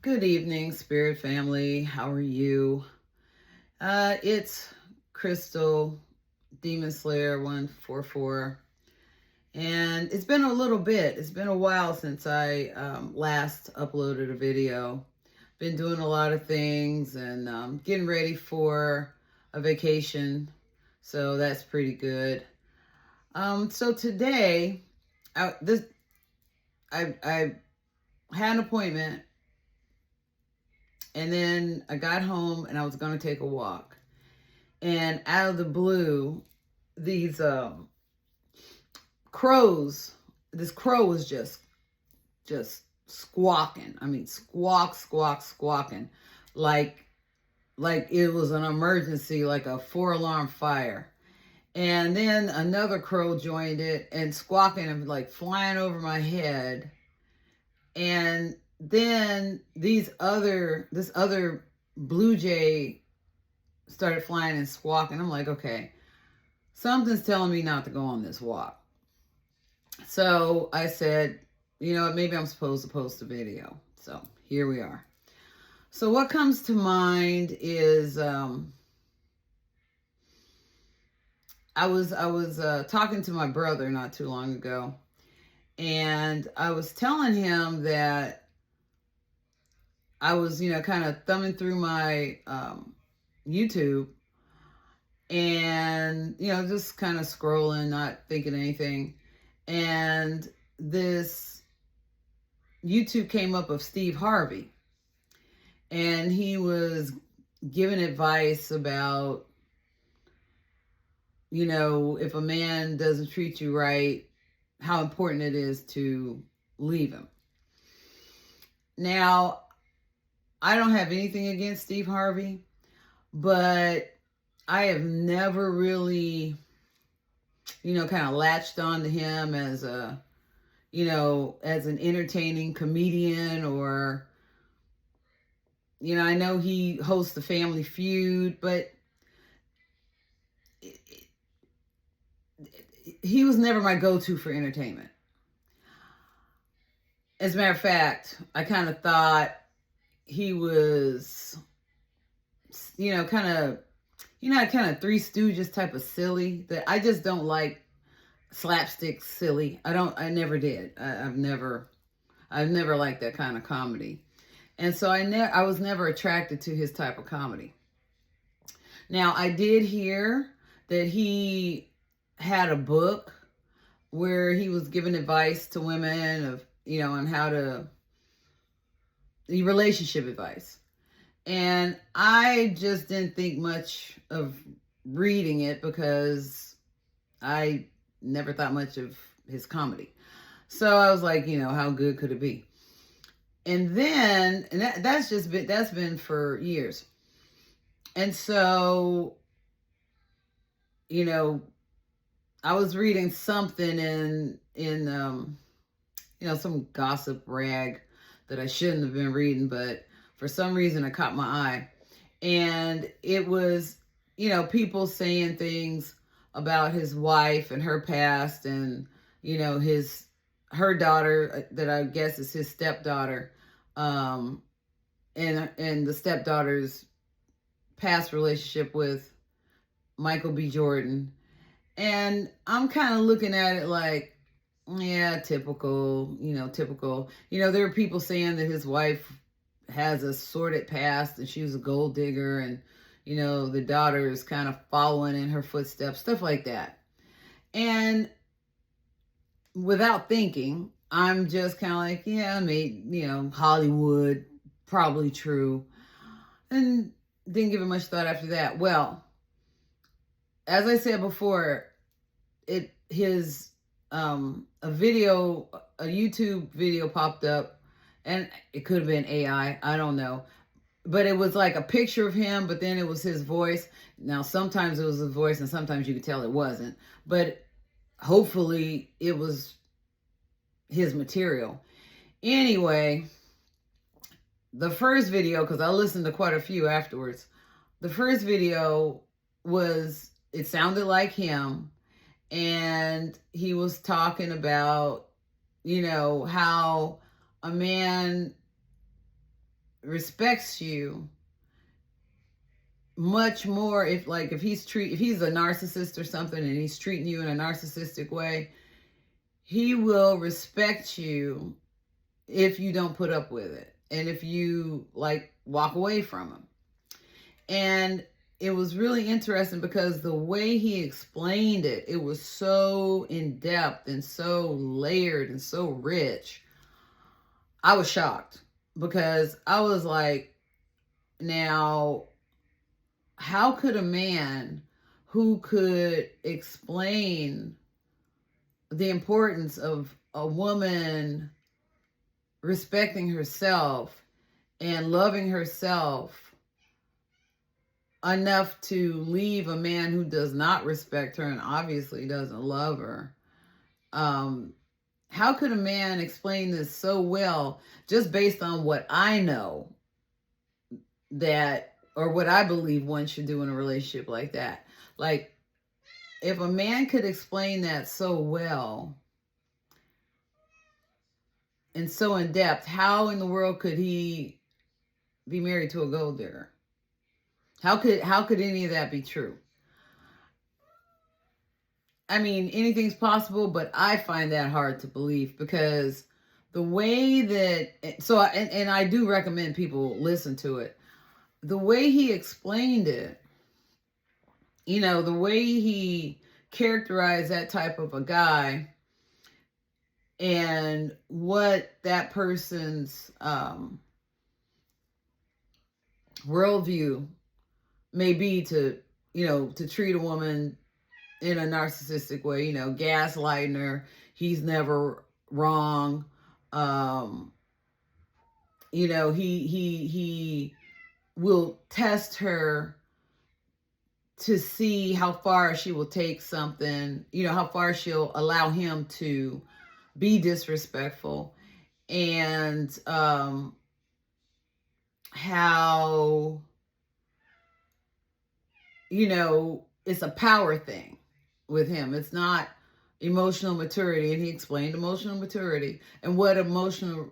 Good evening, Spirit Family. How are you? It's Crystal, Demon Slayer 144. And it's been a little bit. It's been a while since I last uploaded a video. Been doing a lot of things and getting ready for a vacation. So that's pretty good. So today, I had an appointment. And then I got home and I was going to take a walk. And out of the blue, these crows, this crow was just squawking. I mean, squawking. Like it was an emergency, like a 4-alarm fire. And then another crow joined it and squawking and like flying over my head. And then this other blue jay started flying and squawking. I'm like, okay, something's telling me not to go on this walk. So I said, maybe I'm supposed to post a video. So here we are. So what comes to mind is I was talking to my brother not too long ago. And I was telling him that I was, kind of thumbing through my YouTube and, just kind of scrolling, not thinking anything. And this YouTube came up of Steve Harvey. And he was giving advice about, if a man doesn't treat you right, how important it is to leave him. Now, I don't have anything against Steve Harvey, but I have never really, kind of latched on to him as as an entertaining comedian or, I know he hosts the Family Feud, but he was never my go-to for entertainment. As a matter of fact, I kind of thought he was, kind of Three Stooges type of silly that I just don't like. Slapstick silly. I never did. I've never liked that kind of comedy. And so I was never attracted to his type of comedy. Now, I did hear that he had a book where he was giving advice to women of, on how to, the relationship advice. And I just didn't think much of reading it because I never thought much of his comedy. So I was like, how good could it be? And then, that's been for years. And so, I was reading something in some gossip rag that I shouldn't have been reading, but for some reason it caught my eye. And it was, people saying things about his wife and her past and, her daughter that I guess is his stepdaughter, and the stepdaughter's past relationship with Michael B. Jordan. And I'm kind of looking at it like, yeah, typical. There are people saying that his wife has a sordid past and she was a gold digger and, the daughter is kind of following in her footsteps, stuff like that. And without thinking, I'm just kind of like, yeah, maybe, Hollywood, probably true. And didn't give it much thought after that. Well, as I said before, a YouTube video popped up, and it could have been AI, I don't know. But it was like a picture of him, but then it was his voice. Now, sometimes it was his voice, and sometimes you could tell it wasn't. But hopefully, it was his material. Anyway, the first video, because I listened to quite a few afterwards, the first video it sounded like him, and he was talking about, how a man respects you much more if he's a narcissist or something and he's treating you in a narcissistic way, he will respect you if you don't put up with it and if you walk away from him. And it was really interesting because the way he explained it, it was so in depth and so layered and so rich. I was shocked because I was like, now, how could a man who could explain the importance of a woman respecting herself and loving herself enough to leave a man who does not respect her and obviously doesn't love her? How could a man explain this so well just based on what I know or what I believe one should do in a relationship like that? Like, if a man could explain that so well and so in depth, how in the world could he be married to a gold digger? How could any of that be true? I mean, anything's possible, but I find that hard to believe because the way that, and I do recommend people listen to it. The way he explained it, the way he characterized that type of a guy and what that person's worldview may be to treat a woman in a narcissistic way, gaslighting her. He's never wrong. He will test her to see how far she will take something, how far she'll allow him to be disrespectful, and how, it's a power thing with him. It's not emotional maturity. And he explained emotional maturity and what an emotionally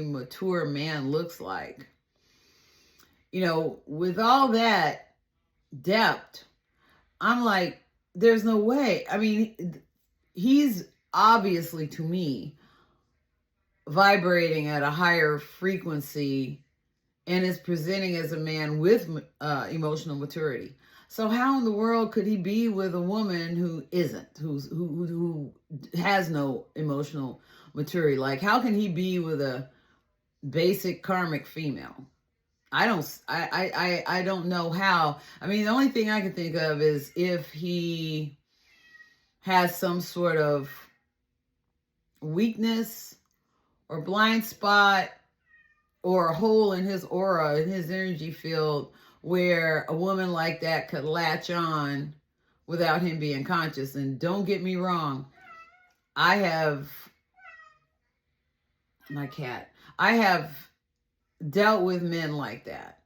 mature man looks like. With all that depth, I'm like, there's no way. I mean, he's obviously, to me, vibrating at a higher frequency and is presenting as a man with emotional maturity. So how in the world could he be with a woman who isn't, who has no emotional maturity? Like, how can he be with a basic karmic female? I don't know how. I mean, the only thing I can think of is if he has some sort of weakness or blind spot or a hole in his aura, in his energy field, where a woman like that could latch on without him being conscious. And don't get me wrong, I have dealt with men like that.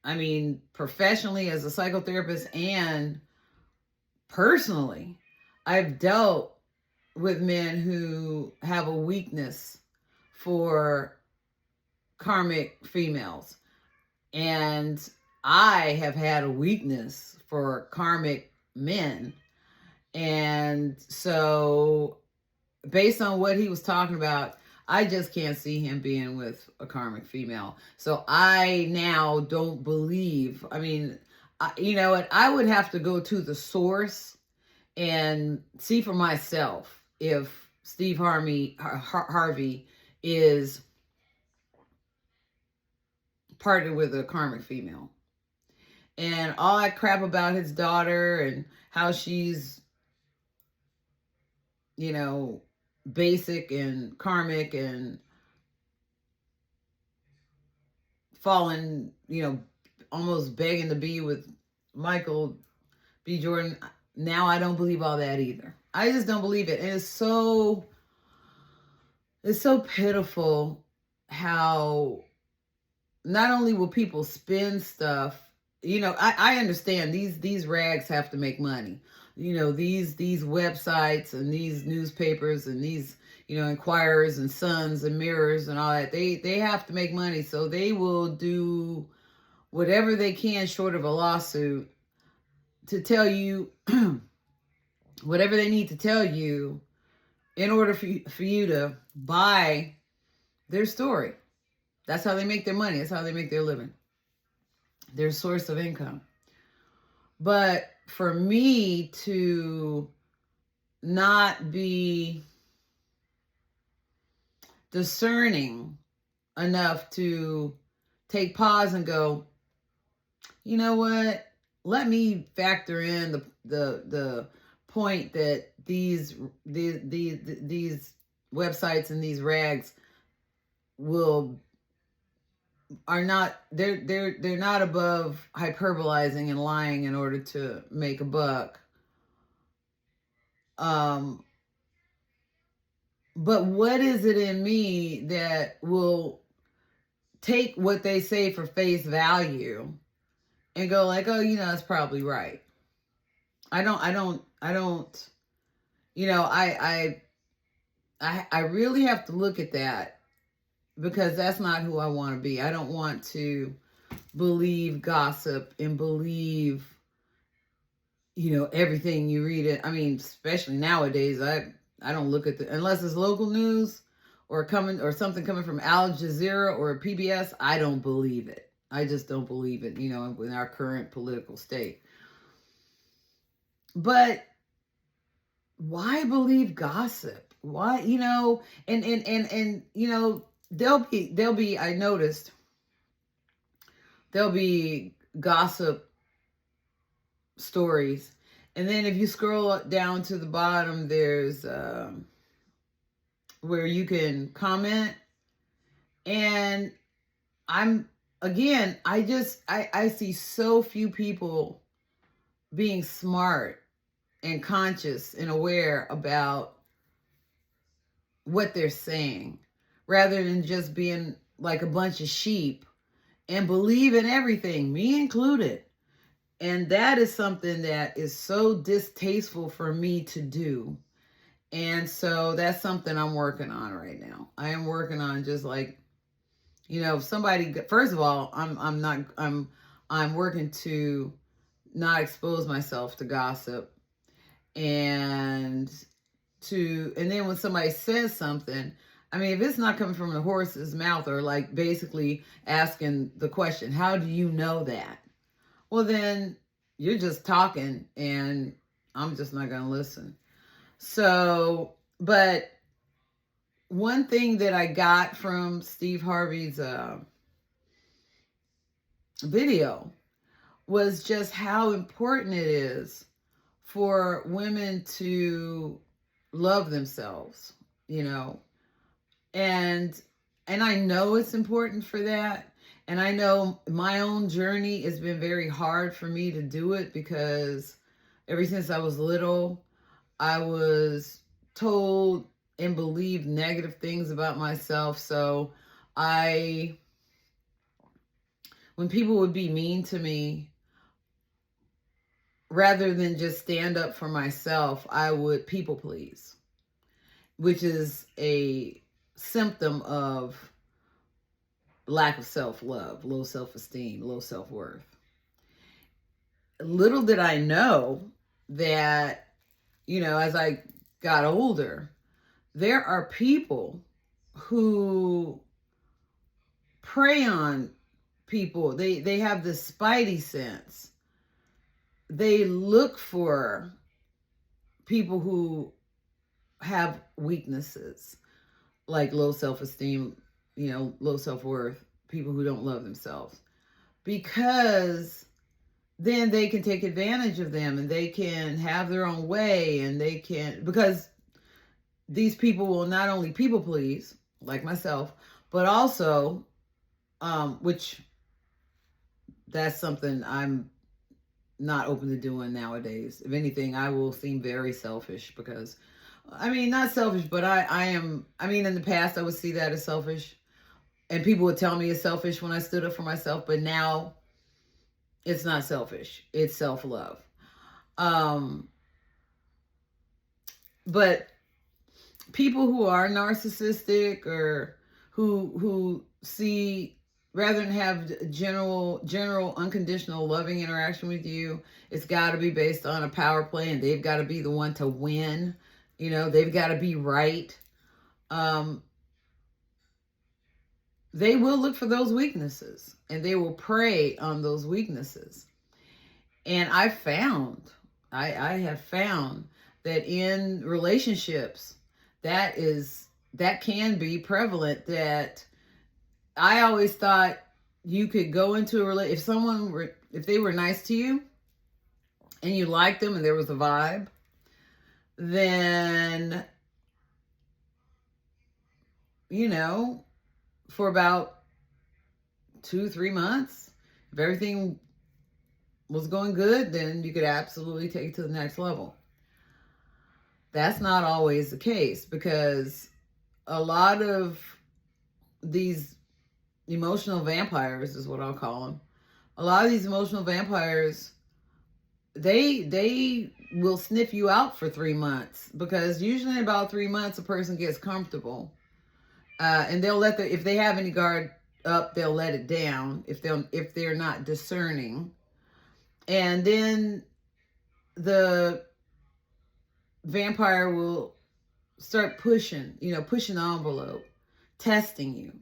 I mean, professionally as a psychotherapist and personally, I've dealt with men who have a weakness for karmic females. And I have had a weakness for karmic men. And so based on what he was talking about, I just can't see him being with a karmic female. So I now don't believe, I mean, I would have to go to the source and see for myself if Steve Harvey is partnered with a karmic female. And all that crap about his daughter and how she's, basic and karmic and fallen, almost begging to be with Michael B. Jordan. Now I don't believe all that either. I just don't believe it. And it's so pitiful how not only will people spin stuff, I understand these rags have to make money. these websites and these newspapers and these, Inquirers and Suns and Mirrors and all that. They have to make money, so they will do whatever they can short of a lawsuit to tell you whatever they need to tell you in order for you to buy their story. That's how they make their money. That's how they make their living, their source of income. But for me to not be discerning enough to take pause and go, you know what? Let me factor in the point that these websites and these rags are not, they're not above hyperbolizing and lying in order to make a buck. But what is it in me that will take what they say for face value and go like, oh, that's probably right. I really have to look at that, because that's not who I want to be. I don't want to believe gossip and believe, everything you read it. I mean, especially nowadays, I don't look at unless it's local news or something coming from Al Jazeera or PBS. I don't believe it. I just don't believe it, in our current political state. But why believe gossip? Why, and there'll be, I noticed, there'll be gossip stories. And then if you scroll down to the bottom, there's where you can comment. And I see so few people being smart and conscious and aware about what they're saying, rather than just being like a bunch of sheep and believe in everything, me included. And that is something that is so distasteful for me to do. And so that's something I'm working on right now. I am working on just like, if somebody, first of all, I'm working to not expose myself to gossip, and then when somebody says something, I mean, if it's not coming from the horse's mouth, or like basically asking the question, how do you know that? Well, then you're just talking and I'm just not going to listen. So, but one thing that I got from Steve Harvey's video was just how important it is for women to love themselves, and I know it's important for that. And I know my own journey has been very hard for me to do it, because ever since I was little, I was told and believed negative things about myself. So when people would be mean to me, rather than just stand up for myself, I would people please, which is a symptom of lack of self-love, low self-esteem, low self-worth. Little did I know that, as I got older, there are people who prey on people. They have this spidey sense. They look for people who have weaknesses like low self-esteem, low self-worth, people who don't love themselves, because then they can take advantage of them and they can have their own way, and because these people will not only people please, like myself, but also, which that's something I'm not open to doing nowadays. If anything, I will seem very selfish, because not selfish, but I am, in the past I would see that as selfish, and people would tell me it's selfish when I stood up for myself, but now it's not selfish. It's self-love. But people who are narcissistic or who see, rather than have general unconditional loving interaction with you, it's got to be based on a power play, and they've got to be the one to win. They've got to be right. um they will look for those weaknesses, and they will prey on those weaknesses. And I have found that in relationships, that can be prevalent. That I always thought you could go into a relationship if they were nice to you and you liked them and there was a vibe, then for about 2-3 months, if everything was going good, then you could absolutely take it to the next level. That's not always the case, because a lot of these emotional vampires, is what I'll call them. A lot of these emotional vampires, they will sniff you out for 3 months, because usually in about 3 months a person gets comfortable, and they'll if they have any guard up, they'll let it down if they're not discerning. And then the vampire will start pushing the envelope, testing you.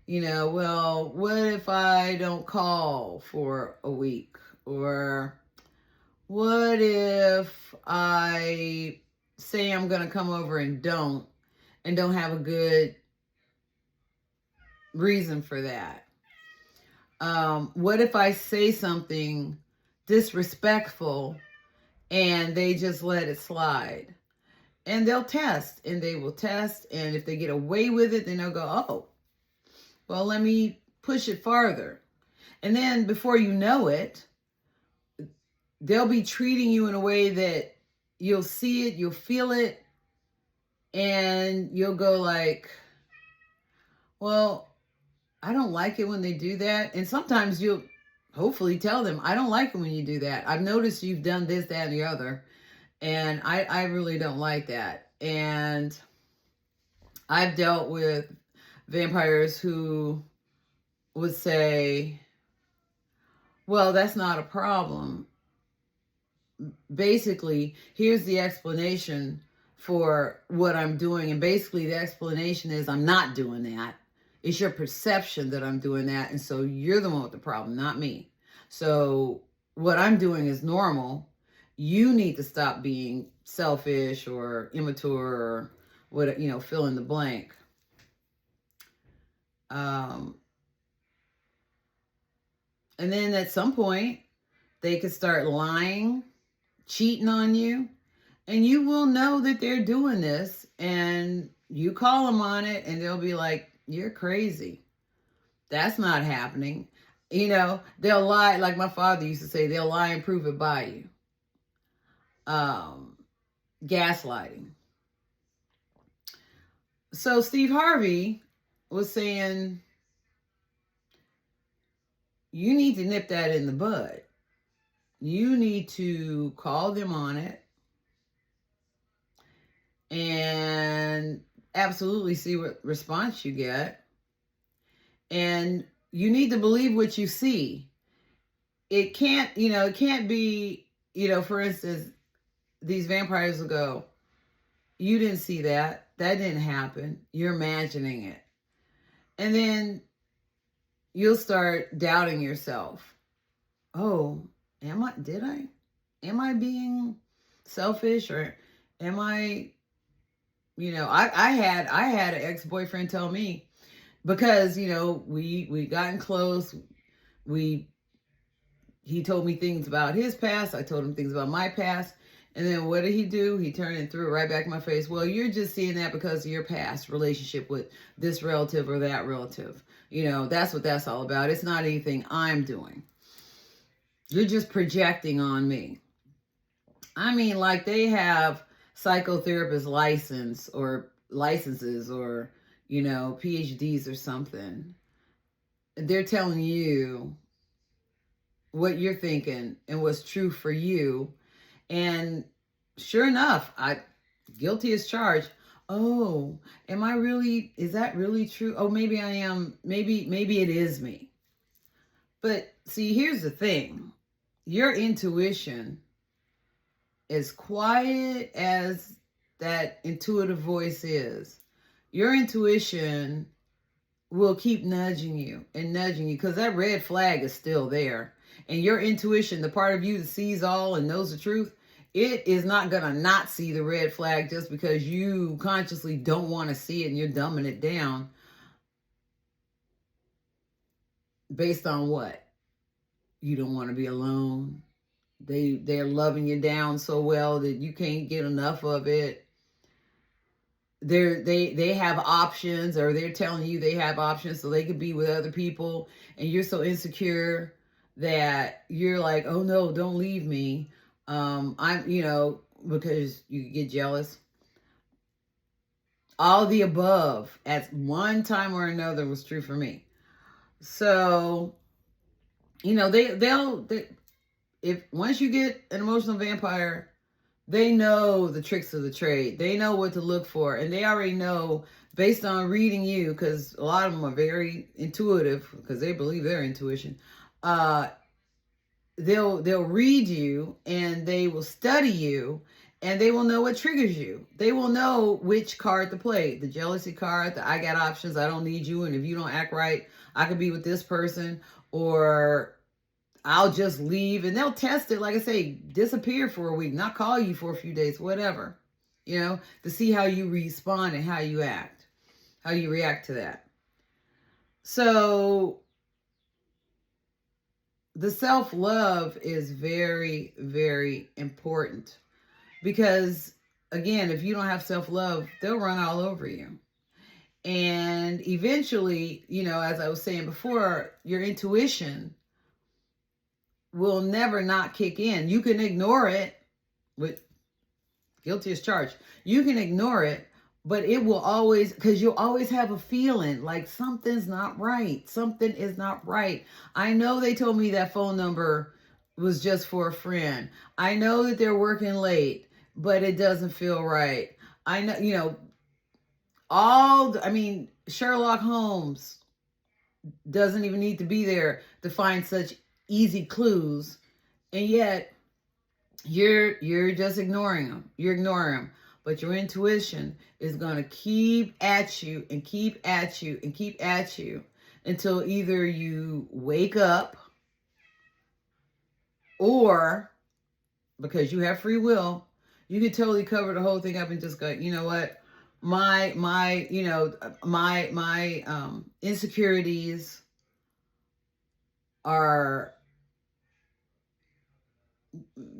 Well, what if I don't call for a week? Or what if I say I'm going to come over and don't have a good reason for that? What if I say something disrespectful and they just let it slide? And they will test. And if they get away with it, then they'll go, oh, well, let me push it farther. And then before you know it, they'll be treating you in a way that you'll see it, you'll feel it, and you'll go like, well, I don't like it when they do that. And sometimes you'll hopefully tell them, I don't like it when you do that. I've noticed you've done this, that, and the other, and I really don't like that. And I've dealt with vampires who would say, well, that's not a problem. Basically, here's the explanation for what I'm doing. And basically the explanation is, I'm not doing that. It's your perception that I'm doing that. And so you're the one with the problem, not me. So what I'm doing is normal. You need to stop being selfish or immature or what, fill in the blank. And then at some point, they could start lying, cheating on you, and you will know that they're doing this, and you call them on it, and they'll be like, you're crazy. That's not happening. They'll lie, like my father used to say, they'll lie and prove it by you. Gaslighting. So Steve Harvey was saying, you need to nip that in the bud. You need to call them on it and absolutely see what response you get. And you need to believe what you see. It can't be, for instance, these vampires will go, you didn't see that. That didn't happen. You're imagining it. And then you'll start doubting yourself. Oh, am I being selfish, or am I, I had an ex-boyfriend tell me, because, we gotten close. He told me things about his past. I told him things about my past. And then what did he do? He turned and threw it right back in my face. Well, you're just seeing that because of your past relationship with this relative or that relative. That's what that's all about. It's not anything I'm doing. You're just projecting on me. I mean, like they have psychotherapist licenses or PhDs or something. They're telling you what you're thinking and what's true for you. And sure enough, guilty as charged. Oh, is that really true? Oh, maybe I am. Maybe it is me. But see, here's the thing. Your intuition, as quiet as that intuitive voice is, your intuition will keep nudging you because that red flag is still there. And your intuition, the part of you that sees all and knows the truth, it is not going to not see the red flag just because you consciously don't want to see it and you're dumbing it down based on what? You don't want to be alone. They're loving you down so well that you can't get enough of it. They have options, or they're telling you they have options so they could be with other people, and you're so insecure that you're like, oh no, don't leave me. I'm, because you get jealous. All the above at one time or another was true for me. So, they if once you get an emotional vampire, they know the tricks of the trade. They know what to look for, and they already know based on reading you, because a lot of them are very intuitive because they believe their intuition. They'll read you, and they will study you, and they will know what triggers you. They will know which card to play. The jealousy card, the I got options, I don't need you, and if you don't act right, I could be with this person, or I'll just leave. And they'll test it, like I say, disappear for a week, not call you for a few days, whatever, to see how you respond and how you act, how you react to that. So the self-love is very, very important because, again, if you don't have self-love, they'll run all over you. And eventually, as I was saying before, your intuition will never not kick in. You can ignore it, with guilty as charged. You can ignore it, but it will always, because you'll always have a feeling like something's not right. Something is not right. I know they told me that phone number was just for a friend. I know that they're working late, but it doesn't feel right. I know, Sherlock Holmes doesn't even need to be there to find such easy clues, and yet you're just ignoring them. You're ignoring them, but your intuition is going to keep at you and keep at you and keep at you until either you wake up, or, because you have free will, you can totally cover the whole thing up and just go, you know what, my insecurities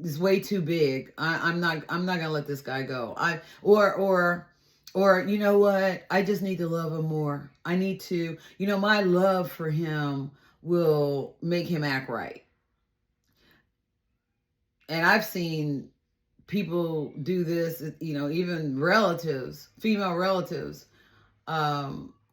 is way too big. I'm not gonna let this guy go. Or you know what? I just need to love him more. I need to, my love for him will make him act right. And I've seen people do this, even relatives, female relatives,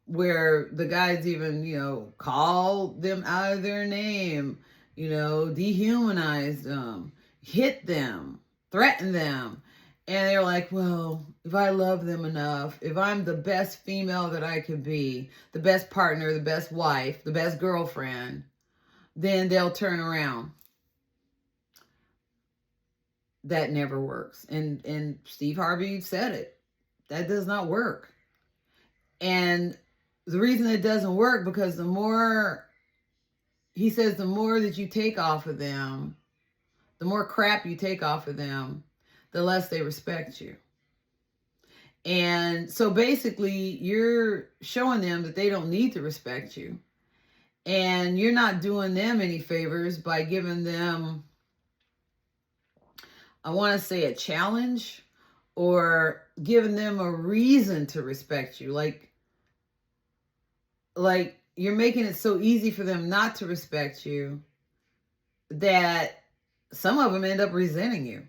where the guys even, call them out of their name, dehumanize them, hit them, threaten them. And they're like, well, if I love them enough, if I'm the best female that I could be, the best partner, the best wife, the best girlfriend, then they'll turn around. That never works. And Steve Harvey said it. That does not work. And the reason it doesn't work, because the more that you take off of them, the more crap you take off of them, the less they respect you. And so basically, you're showing them that they don't need to respect you. And you're not doing them any favors by giving them, I want to say, a challenge, or giving them a reason to respect you. Like you're making it so easy for them not to respect you that some of them end up resenting you.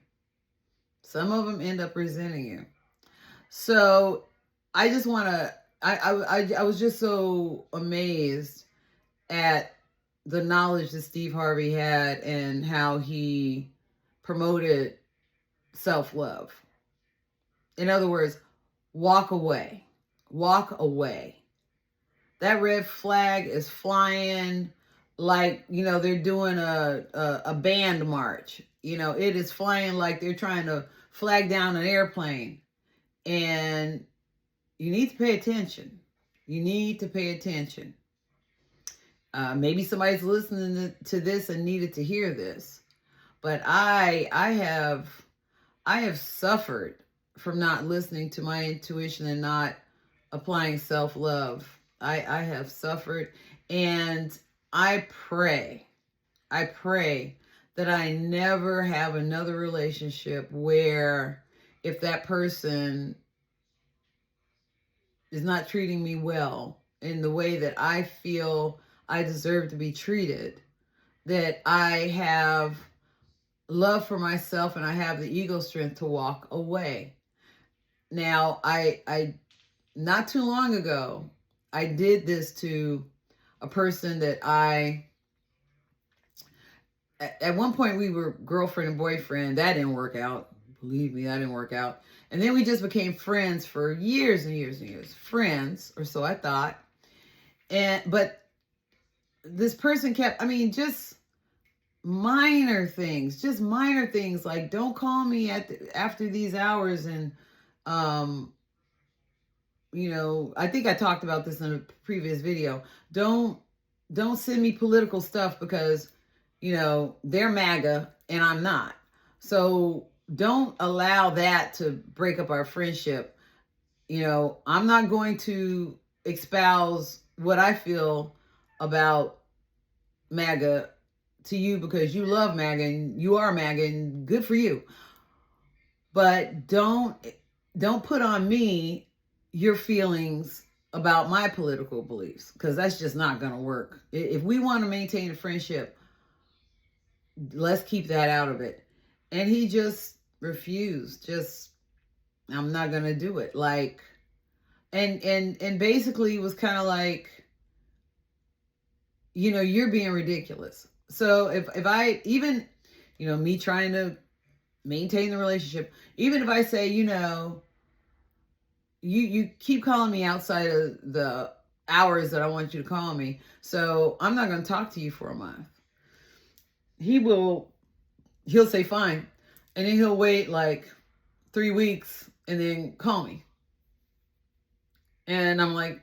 So I just want to, I was just so amazed at the knowledge that Steve Harvey had and how he promoted self-love. In other words, walk away. Walk away. That red flag is flying like, they're doing a band march. It is flying like they're trying to flag down an airplane. And you need to pay attention. You need to pay attention. Maybe somebody's listening to this and needed to hear this. But I have suffered from not listening to my intuition and not applying self-love. I have suffered, and I pray that I never have another relationship where if that person is not treating me well in the way that I feel I deserve to be treated, that I have love for myself and I have the ego strength to walk away. Now, I not too long ago, I did this to a person that at one point we were girlfriend and boyfriend. That didn't work out. Believe me, that didn't work out. And then we just became friends for years and years and years. Friends, or so I thought. But this person kept, just minor things, like don't call me after these hours. And, I think I talked about this in a previous video. Don't send me political stuff because, they're MAGA and I'm not. So don't allow that to break up our friendship. I'm not going to espouse what I feel about MAGA to you because you love MAGA and you are MAGA and good for you. But don't put on me your feelings about my political beliefs, because that's just not going to work. If we want to maintain a friendship, let's keep that out of it. And he just refused. I'm not going to do it. Like, and basically it was kind of like, you're being ridiculous. So if I even, me trying to maintain the relationship, even if I say, you keep calling me outside of the hours that I want you to call me, so I'm not going to talk to you for a month. He'll say fine. And then he'll wait like 3 weeks and then call me. And I'm like,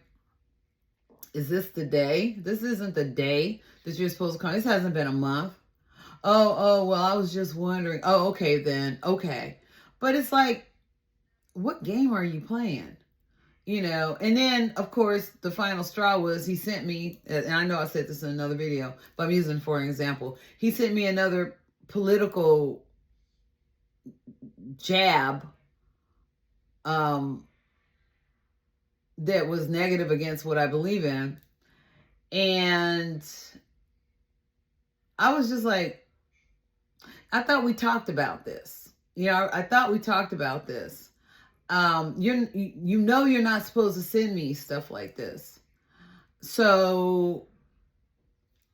is this the day? This isn't the day that you're supposed to call. This hasn't been a month. Oh, well, I was just wondering. Oh, okay, then. Okay. But it's like, what game are you playing? And then, of course, the final straw was he sent me, and I know I said this in another video, but I'm using it for an example. He sent me another political jab that was negative against what I believe in. And I was just like, I thought we talked about this. I thought we talked about this. You're not supposed to send me stuff like this. So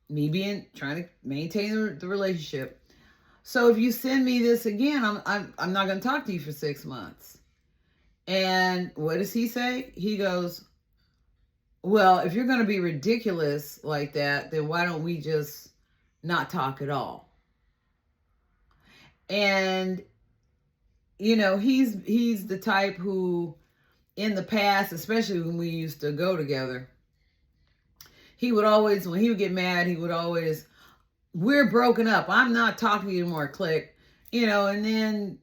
me trying to maintain the relationship. So if you send me this again, I'm not going to talk to you for 6 months. And what does he say? He goes, well, if you're going to be ridiculous like that, then why don't we just not talk at all? And, he's the type who, in the past, especially when we used to go together, he would always, when he would get mad, he would always, we're broken up. I'm not talking to you anymore, click. And then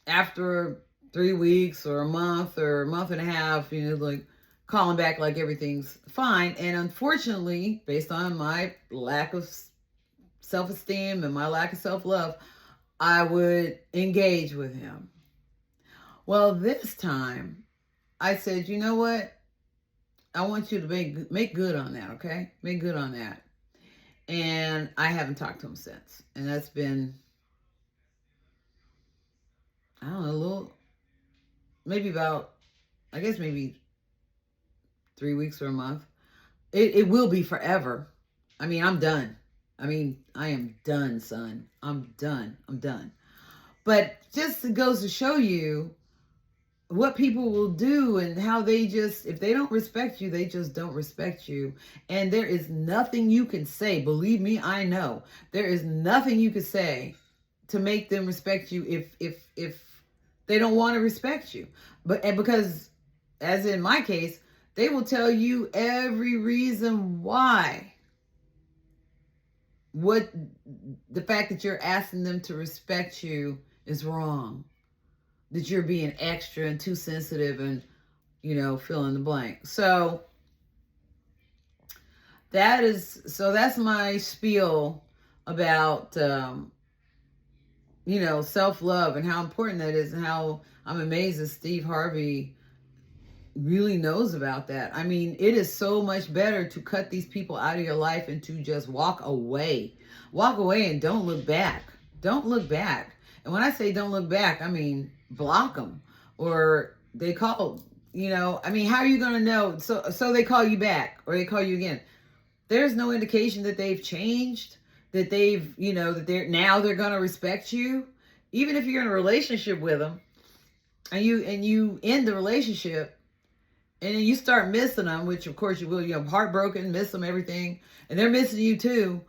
after 3 weeks or a month and a half, like calling back like everything's fine. And unfortunately, based on my lack of self-esteem and my lack of self-love, I would engage with him. Well, this time I said, you know what? I want you to make good on that, okay? Make good on that. And I haven't talked to him since. And that's been, I don't know, maybe 3 weeks or a month. It will be forever. I'm done. I am done, son. I'm done. But just it goes to show you what people will do and how they just, if they don't respect you, they just don't respect you. And there is nothing you can say. Believe me, I know. There is nothing you can say to make them respect you if they don't want to respect you. And because, as in my case, they will tell you every reason why. What the fact that you're asking them to respect you is wrong. That you're being extra and too sensitive and, fill in the blank. So that's my spiel about, self-love and how important that is, and how I'm amazed that Steve Harvey really knows about that. I mean, it is so much better to cut these people out of your life and to just walk away. Walk away and don't look back. Don't look back. And when I say don't look back, I mean block them. Or they call, how are you going to know? So they call you back or they call you again. There's no indication that they've changed, that they've, that they're going to respect you. Even if you're in a relationship with them and you end the relationship, and then you start missing them, which of course you will. You're heartbroken, miss them, everything. And they're missing you too.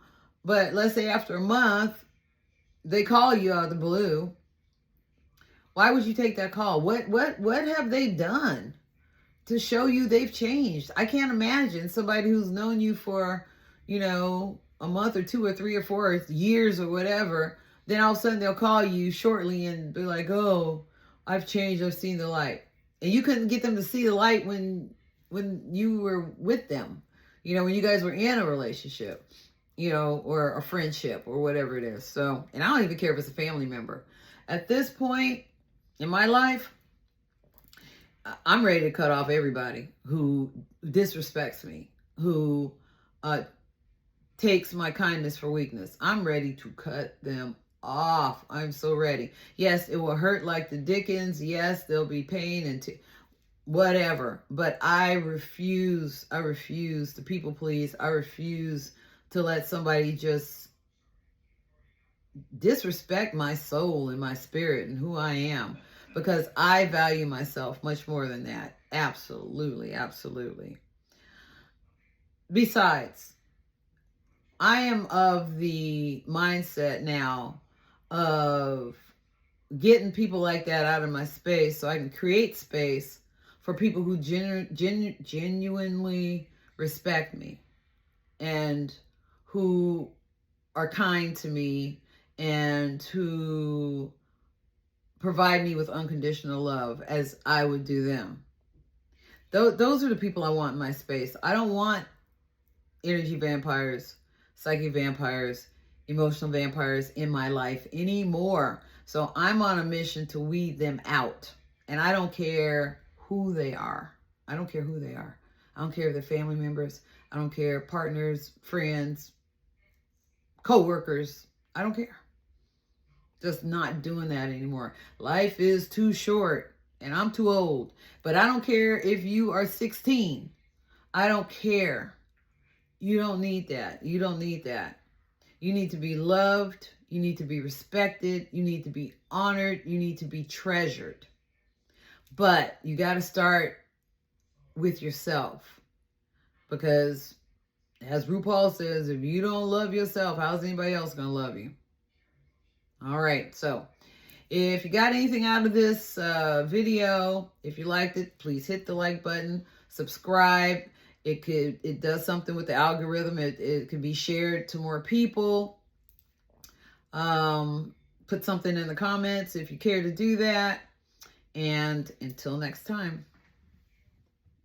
But let's say after a month, they call you out of the blue. Why would you take that call? What have they done to show you they've changed? I can't imagine somebody who's known you for, a month or 2 or 3 or 4 years or whatever. Then all of a sudden they'll call you shortly and be like, oh, I've changed. I've seen the light. And you couldn't get them to see the light when you were with them, when you guys were in a relationship, or a friendship or whatever it is. So, and I don't even care if it's a family member. At this point in my life, I'm ready to cut off everybody who disrespects me, who takes my kindness for weakness. I'm ready to cut them off. I'm so ready. Yes, it will hurt like the Dickens. Yes, there'll be pain and whatever. But I refuse to people please. I refuse to let somebody just disrespect my soul and my spirit and who I am, because I value myself much more than that. Absolutely, absolutely. Besides, I am of the mindset now of getting people like that out of my space so I can create space for people who genuinely respect me and who are kind to me and who provide me with unconditional love as I would do them. Those are the people I want in my space. I don't want energy vampires, psychic vampires, emotional vampires in my life anymore. So I'm on a mission to weed them out. And I don't care who they are. I don't care who they are. I don't care if they're family members. I don't care, partners, friends, co-workers. I don't care. Just not doing that anymore. Life is too short and I'm too old. But I don't care if you are 16. I don't care. You don't need that. You don't need that. You need to be loved. You need to be respected. You need to be honored. You need to be treasured. But you got to start with yourself. Because as RuPaul says, if you don't love yourself, how's anybody else going to love you? All right. So if you got anything out of this video, if you liked it, please hit the like button, subscribe. It does something with the algorithm. It could be shared to more people. Put something in the comments if you care to do that. And until next time.